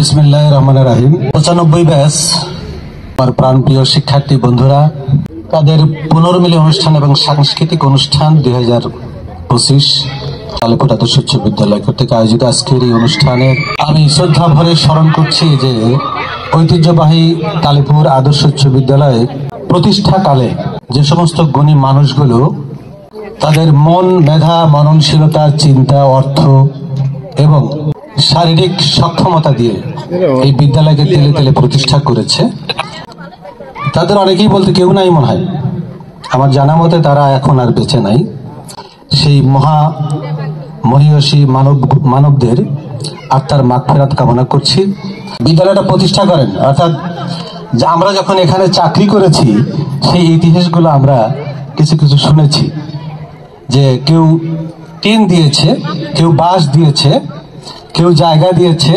বিসমিল্লাহির রহমানির রহিম। 95 ব্যাচ আমার প্রাণপ্রিয় শিক্ষার্থী বন্ধুরা, তাদের পুনর্মিলনী অনুষ্ঠান এবং সাংস্কৃতিক অনুষ্ঠান 2025 তালেপুর আদর্শ উচ্চ বিদ্যালয় কর্তৃক আয়োজিত আজকের এই অনুষ্ঠানের আমি শ্রদ্ধা ভরে স্মরণ করছি যে ঐতিহ্যবাহী তালেপুর আদর্শ উচ্চ বিদ্যালয়ের প্রতিষ্ঠাকালে যে সমস্ত গুণী মানুষগুলো তাদের মন, মেধা, মননশীলতা, চিন্তা, অর্থ এবং শারীরিক সক্ষমতা দিয়ে এই বিদ্যালয়কে তেলে তেলে প্রতিষ্ঠা করেছে, তাদের অনেকেই বলতে কেউ নাই মনে হয়। আমার জানা মতে তারা এখন আর বেঁচে নাই। সেই মহিয়সী মানবদের আত্মার মাগফিরাত কামনা করছি। বিদ্যালয়টা প্রতিষ্ঠা করেন, অর্থাৎ আমরা যখন এখানে চাকরি করেছি সেই ইতিহাসগুলো আমরা কিছু কিছু শুনেছি যে কেউ টিন দিয়েছে, কেউ বাঁশ দিয়েছে, কেউ জায়গা দিয়েছে,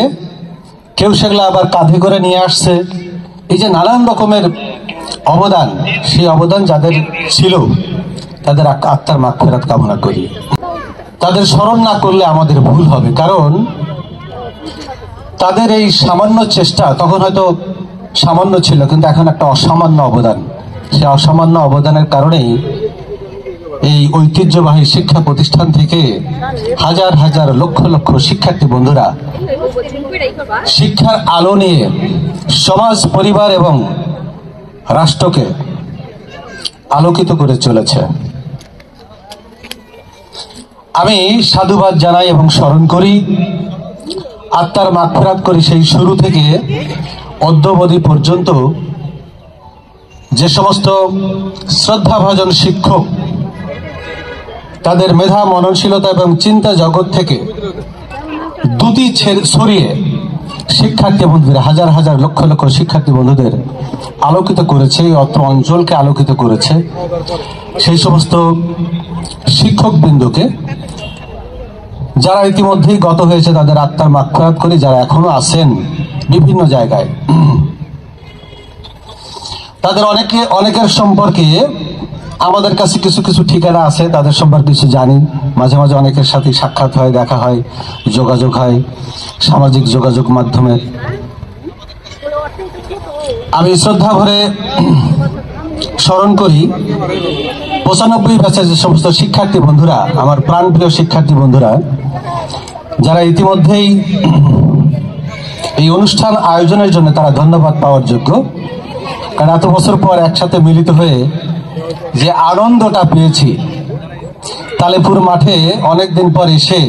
কেউ সেগুলো আবার কাঁধে করে নিয়ে আসছে। এই যে নানান রকমের অবদান, সেই অবদান যাদের ছিল তাদের আত্মার মাগফিরাত কামনা করি। তাদের স্মরণ না করলে আমাদের ভুল হবে, কারণ তাদের এই সামান্য চেষ্টা তখন হয়তো সামান্য ছিল, কিন্তু এখন একটা অসামান্য অবদান। সেই অসামান্য অবদানের কারণেই এই ঐতিহ্যবাহী শিক্ষা প্রতিষ্ঠান থেকে হাজার হাজার লক্ষ লক্ষ শিক্ষার্থী বন্ধুরা শিক্ষার আলো নিয়ে সমাজ, পরিবার এবং রাষ্ট্রকে আলোকিত করে চলেছে। আমি সাধুবাদ জানাই এবং স্মরণ করি, আত্মার মাগফিরাত করি সেই শুরু থেকে অদ্যাবধি পর্যন্ত যে সমস্ত শ্রদ্ধাভাজন শিক্ষক তাদের মেধা, মননশীলতা এবং চিন্তা জগৎ থেকে দুটি ছড়িয়ে শিক্ষার্থী বন্ধুদের, হাজার হাজার লক্ষ লক্ষ শিক্ষার্থী বন্ধুদের আলোকিত করেছে, অত্র অঞ্চলকে আলোকিত করেছে, সেই সমস্ত শিক্ষকবৃন্দকে যারা ইতিমধ্যেই গত হয়েছে তাদের আত্মার মাগফিরাত করি, যারা এখনো আছেন বিভিন্ন জায়গায় তাদের অনেকের সম্পর্কে আমাদের কাছে কিছু কিছু ঠিকানা আছে, তাদের সম্পর্কে কিছু জানি। মাঝে মাঝে অনেকের সাথে সাক্ষাৎ হয়, দেখা হয়, যোগাযোগ হয় সামাজিক যোগাযোগ মাধ্যমে। আমি শ্রদ্ধা ভরে স্মরণ করি 95 ব্যাচের যে সমস্ত শিক্ষার্থী বন্ধুরা, আমার প্রাণপ্রিয় শিক্ষার্থী বন্ধুরা, যারা ইতিমধ্যেই এই অনুষ্ঠান আয়োজনের জন্য তারা ধন্যবাদ পাওয়ার যোগ্য। কারণ এত বছর পর একসাথে মিলিত হয়ে যে আনন্দটা পেয়েছি, তালেপুর মাঠে অনেকদিন পর এসে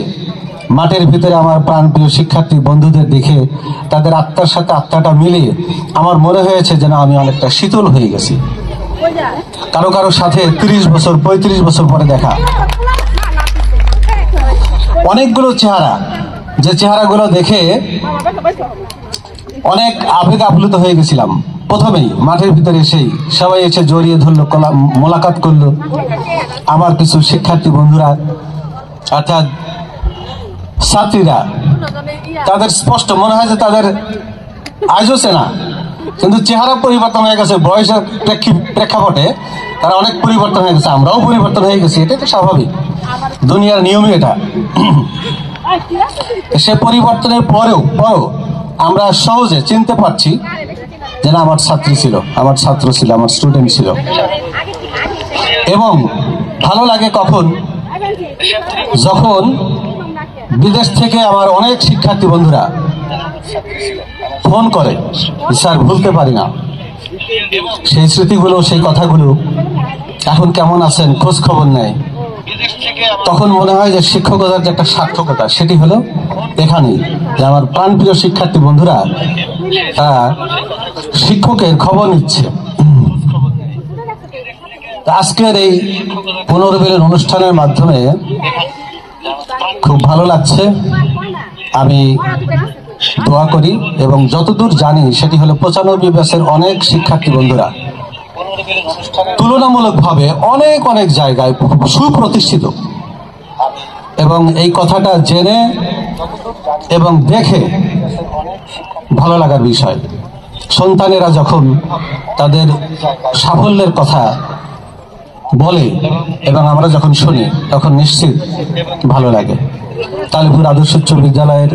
মাঠের ভিতরে আমার প্রাণপ্রিয় শিক্ষার্থী বন্ধুদের দেখে তাদের আত্মার সাথে আত্মাটা মিলিয়ে আমার মনে হয়েছে যেন আমি অনেকটা শীতল হয়ে গেছি। কারো কারো সাথে 30 বছর 35 বছর পরে দেখা, অনেকগুলো চেহারা, যে চেহারাগুলো দেখে অনেক আবেগ আপ্লুত হয়ে গেছিলাম। প্রথমেই মাঠের ভিতরে এসেই সবাই এসে জড়িয়ে ধরলো, মোলাকাত করলো। আমার কিছু শিক্ষার্থী বন্ধুরা অর্থাৎ ছাত্রীরা, তাদের স্পষ্ট মনে হয় যে তাদের আজও চেনা, কিন্তু চেহারা পরিবর্তন হয়ে গেছে। বয়সের প্রেক্ষাপটে তারা অনেক পরিবর্তন হয়ে গেছে, আমরাও পরিবর্তন হয়ে গেছি, এটাই তো স্বাভাবিক, দুনিয়ার নিয়মই এটা। সে পরিবর্তনের পরেও আমরা সহজে চিনতে পারছি যে না, আমার ছাত্রী ছিল, আমার ছাত্র ছিল, আমার স্টুডেন্ট ছিল। এবং ভালো লাগে যখন বিদেশ থেকে আমার অনেক শিক্ষার্থী বন্ধুরা ফোন করে, স্যার ভুলতে পারি না, সেই স্মৃতিগুলো, সেই কথাগুলো, এখন কেমন আছেন, খোঁজ খবর নেয়। তখন মনে হয় যে শিক্ষকতার যে একটা সার্থকতা, সেটি হলো এখানেই যে আমার প্রাণপ্রিয় শিক্ষার্থী বন্ধুরা শিক্ষকের খবর নিচ্ছে। আজকের এই পুনর্মিলন অনুষ্ঠানের মাধ্যমে খুব ভালো লাগছে। আমি দোয়া করি এবং যতদূর জানি সেটি হলো 95 ব্যাচের অনেক শিক্ষার্থী বন্ধুরা তুলনামূলকভাবে অনেক অনেক জায়গায় সুপ্রতিষ্ঠিত, এবং এই কথাটা জেনে এবং দেখে ভালো লাগার বিষয়। সন্তানেরা যখন তাদের সাফল্যের কথা বলে এবং আমরা যখন শুনি তখন নিশ্চিত ভালো লাগে। তালেপুর আদর্শ উচ্চ বিদ্যালয়ের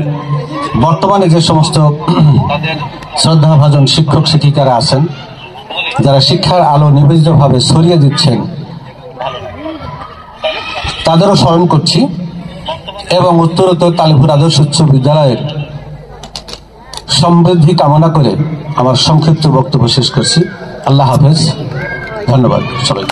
বর্তমানে যে সমস্ত শ্রদ্ধাভাজন শিক্ষক শিক্ষিকারা আছেন, যারা শিক্ষার আলো নিবেদিতভাবে ছড়িয়ে দিচ্ছেন, তাদেরও স্মরণ করছি এবং উত্তরোত্তর কালীপুর আদর্শ উচ্চ বিদ্যালয়ের সমৃদ্ধি কামনা করে আমার সংক্ষিপ্ত বক্তব্য শেষ করছি। আল্লাহ হাফেজ, ধন্যবাদ সবাই।